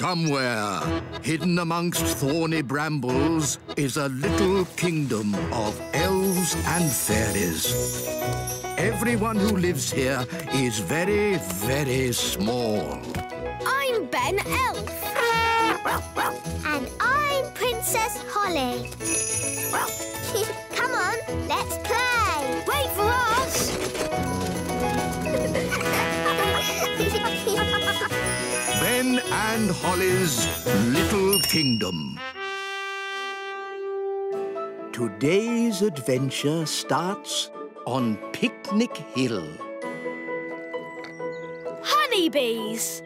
Somewhere, hidden amongst thorny brambles, is a little kingdom of elves and fairies. Everyone who lives here is very, very small. I'm Ben Elf. And I'm Princess Holly. Come on, let's play. Wait for us. Ben and Holly's Little Kingdom. Today's adventure starts on Picnic Hill. Honeybees.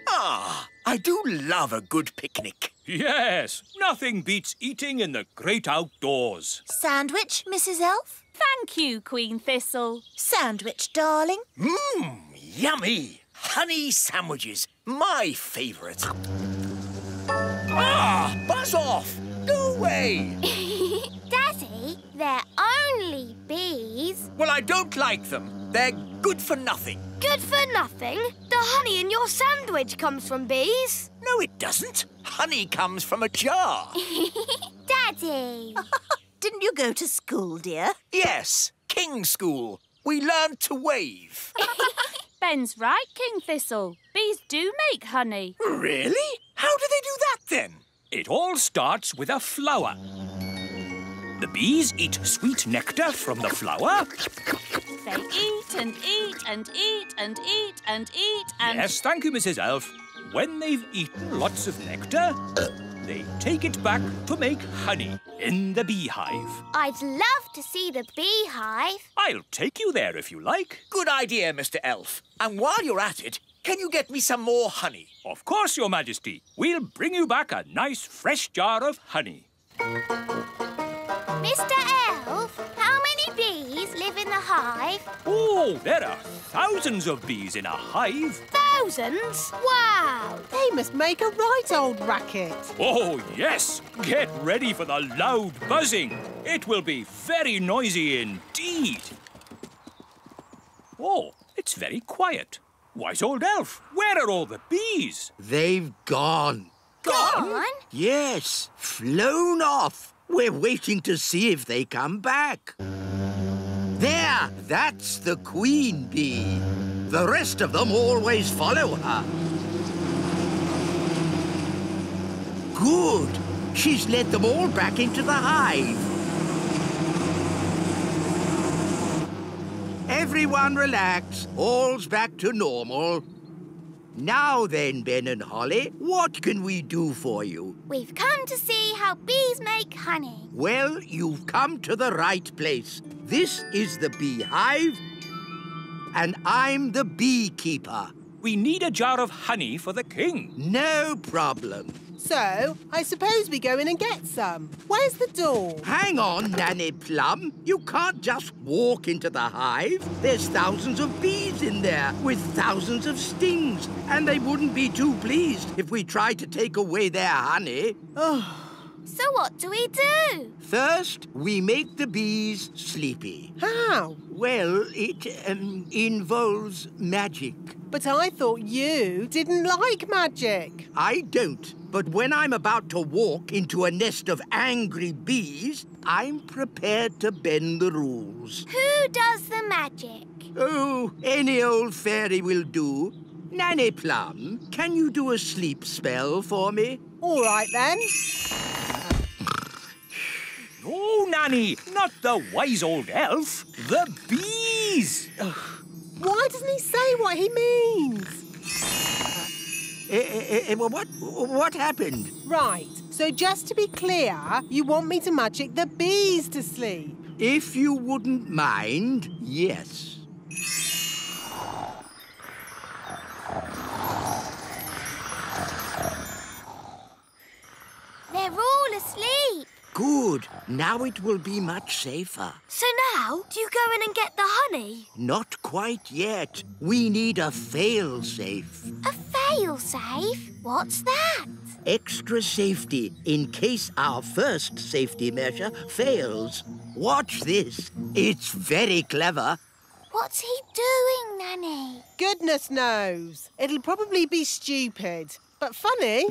Ah, I do love a good picnic. Yes, nothing beats eating in the great outdoors. Sandwich, Mrs. Elf? Thank you, Queen Thistle. Sandwich, darling. Mmm, yummy. Honey sandwiches, my favourite. Ah, buzz off. Go away. Daddy, they're only bees. Well, I don't like them. They're good for nothing. Good for nothing? The honey in your sandwich comes from bees. No, it doesn't. Honey comes from a jar. Daddy. Didn't you go to school, dear? Yes, King School. We learned to wave. Ben's right, King Thistle. Bees do make honey. Really? How do they do that, then? It all starts with a flower. The bees eat sweet nectar from the flower. They eat and eat and eat and eat and eat and... Yes, thank you, Mrs. Elf. When they've eaten lots of nectar, they take it back to make honey in the beehive. I'd love to see the beehive. I'll take you there if you like. Good idea, Mr. Elf. And while you're at it, can you get me some more honey? Of course, Your Majesty. We'll bring you back a nice fresh jar of honey. Mr. Elf, how many bees live in the hive? Oh, there are thousands of bees in a hive. Thousands? Wow! They must make a right old racket. Oh, yes. Get ready for the loud buzzing. It will be very noisy indeed. Oh, it's very quiet. Wise old elf, where are all the bees? They've gone. Gone? Yes, flown off. We're waiting to see if they come back. There, that's the queen bee. The rest of them always follow her. Good. She's led them all back into the hive. Everyone relax. All's back to normal. Now then, Ben and Holly, what can we do for you? We've come to see how bees make honey. Well, you've come to the right place. This is the beehive, and I'm the beekeeper. We need a jar of honey for the king. No problem. So, I suppose we go in and get some. Where's the door? Hang on, Nanny Plum. You can't just walk into the hive. There's thousands of bees in there with thousands of stings, and they wouldn't be too pleased if we tried to take away their honey. Oh. So what do we do? First, we make the bees sleepy. How? Well, it involves magic. But I thought you didn't like magic. I don't. But when I'm about to walk into a nest of angry bees, I'm prepared to bend the rules. Who does the magic? Oh, any old fairy will do. Nanny Plum, can you do a sleep spell for me? All right, then. No, Nanny, not the wise old elf. The bees. Why doesn't he say what he means? What happened? Right, so just to be clear, you want me to magic the bees to sleep? If you wouldn't mind, yes. They're all asleep. Good. Now it will be much safer. So now, do you go in and get the honey? Not quite yet. We need a fail-safe. A fail-safe? What's that? Extra safety in case our first safety measure fails. Watch this. It's very clever. What's he doing, Nanny? Goodness knows. It'll probably be stupid. but funny.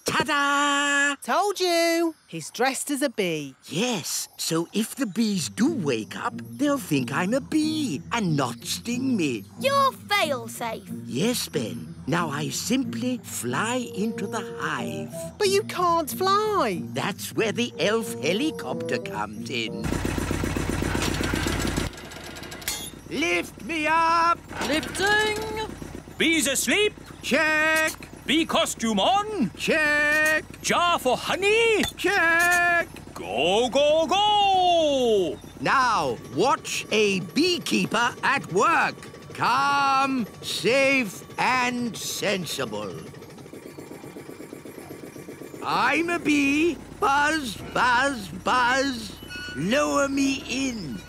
Ta-da! Told you. He's dressed as a bee. Yes, so if the bees do wake up, they'll think I'm a bee and not sting me. You're fail-safe. Yes, Ben. Now I simply fly into the hive. But you can't fly. That's where the elf helicopter comes in. Lift me up! Lifting. Bees asleep? Check! Bee costume on? Check! Jar for honey? Check! Go, go, go! Now, watch a beekeeper at work. Calm, safe, and sensible. I'm a bee. Buzz, buzz, buzz. Lower me in.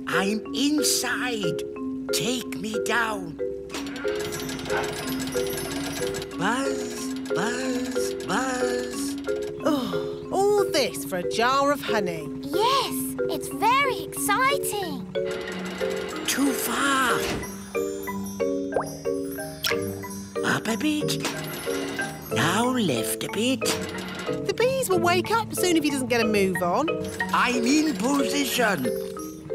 I'm inside. Take me down. Buzz, buzz, buzz. Oh, all this for a jar of honey. Yes, it's very exciting. Too far. Up a bit. Now left a bit. The bees will wake up soon if he doesn't get a move on. I'm in position.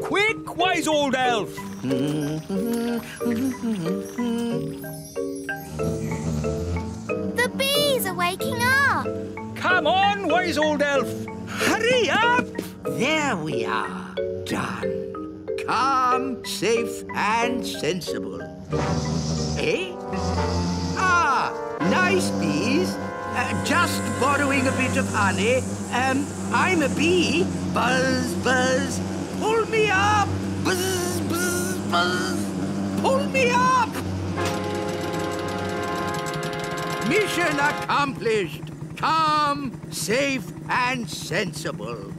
Quick, wise old elf! The bees are waking up. Come on, wise old elf! Hurry up! There we are. Done. Calm, safe, and sensible. Eh? Ah, nice bees. Just borrowing a bit of honey. I'm a bee. Buzz, buzz. Pull me up. Buzz, buzz, buzz. Pull me up. Mission accomplished. Calm, safe, and sensible.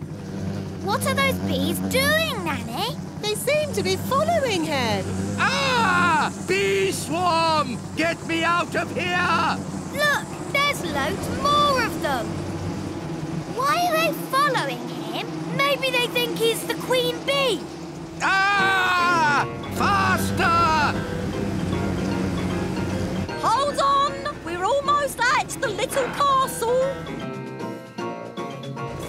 What are those bees doing, Nanny? They seem to be following him. Ah! Bee swarm! Get me out of here! Look, there's loads more of them. Why are they following him? Maybe they think he's the queen bee. Ah! Faster! Hold on. We're almost at the little castle.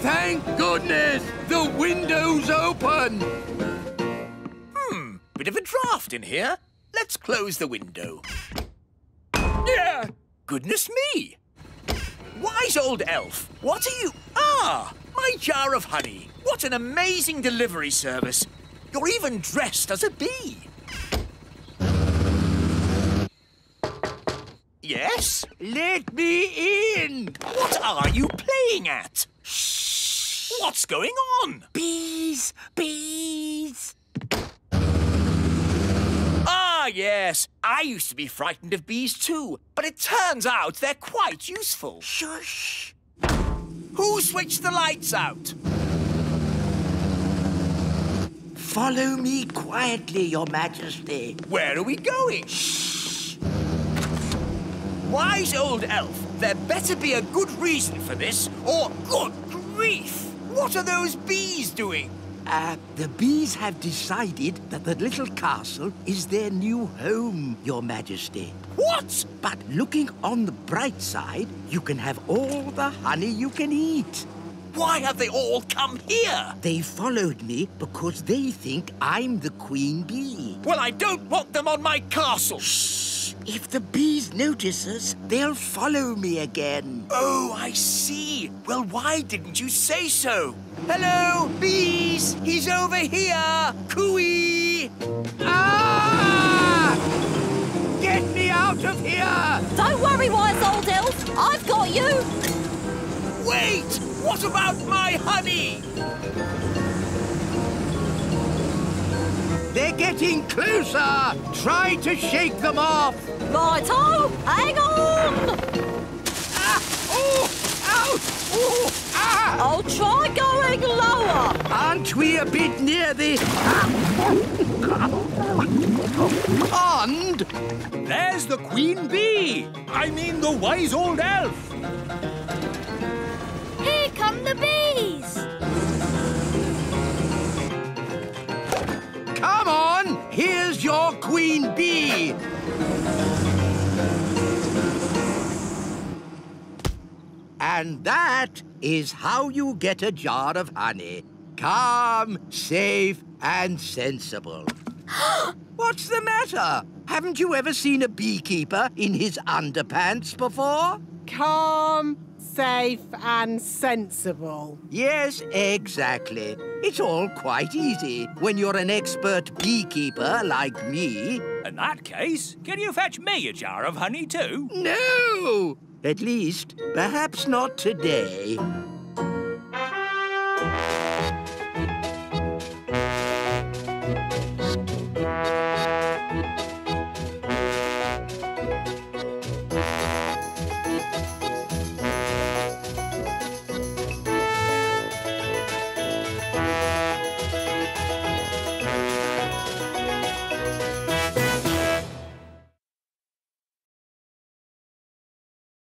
Thank goodness! The window's open! Bit of a draft in here. Let's close the window. Yeah! Goodness me! Wise old elf, what are you... Ah! My jar of honey. What an amazing delivery service. You're even dressed as a bee. Yes? Let me in! What are you playing at? Shh! What's going on? Bees! Bees! Ah, yes. I used to be frightened of bees too, but it turns out they're quite useful. Shush! Who switched the lights out? Follow me quietly, Your Majesty. Where are we going? Shh! Wise old elf, there better be a good reason for this, or good grief! What are those bees doing? The bees have decided that the little castle is their new home, Your Majesty. What? But looking on the bright side, you can have all the honey you can eat. Why have they all come here? They followed me because they think I'm the queen bee. Well, I don't want them on my castle. Shh! If the bees notice us, they'll follow me again. Oh, I see. Well, why didn't you say so? Hello, bees! He's over here! Cooey! Ah! Get me out of here! Don't worry, wise old elf. I've got you. Wait! What about my honey? They're getting closer! Try to shake them off! Righto, hang on. Ah! Oh! Ouch! Oh! Ah! I'll try going lower. Aren't we a bit near the... pond? There's the queen bee! I mean the wise old elf! Here come the bees. Come on! here's your queen bee. And that is how you get a jar of honey. Calm, safe, and sensible. What's the matter? Haven't you ever seen a beekeeper in his underpants before? Calm, safe, and sensible. Yes, exactly. It's all quite easy when you're an expert beekeeper like me. In that case, can you fetch me a jar of honey too? No! At least, perhaps not today.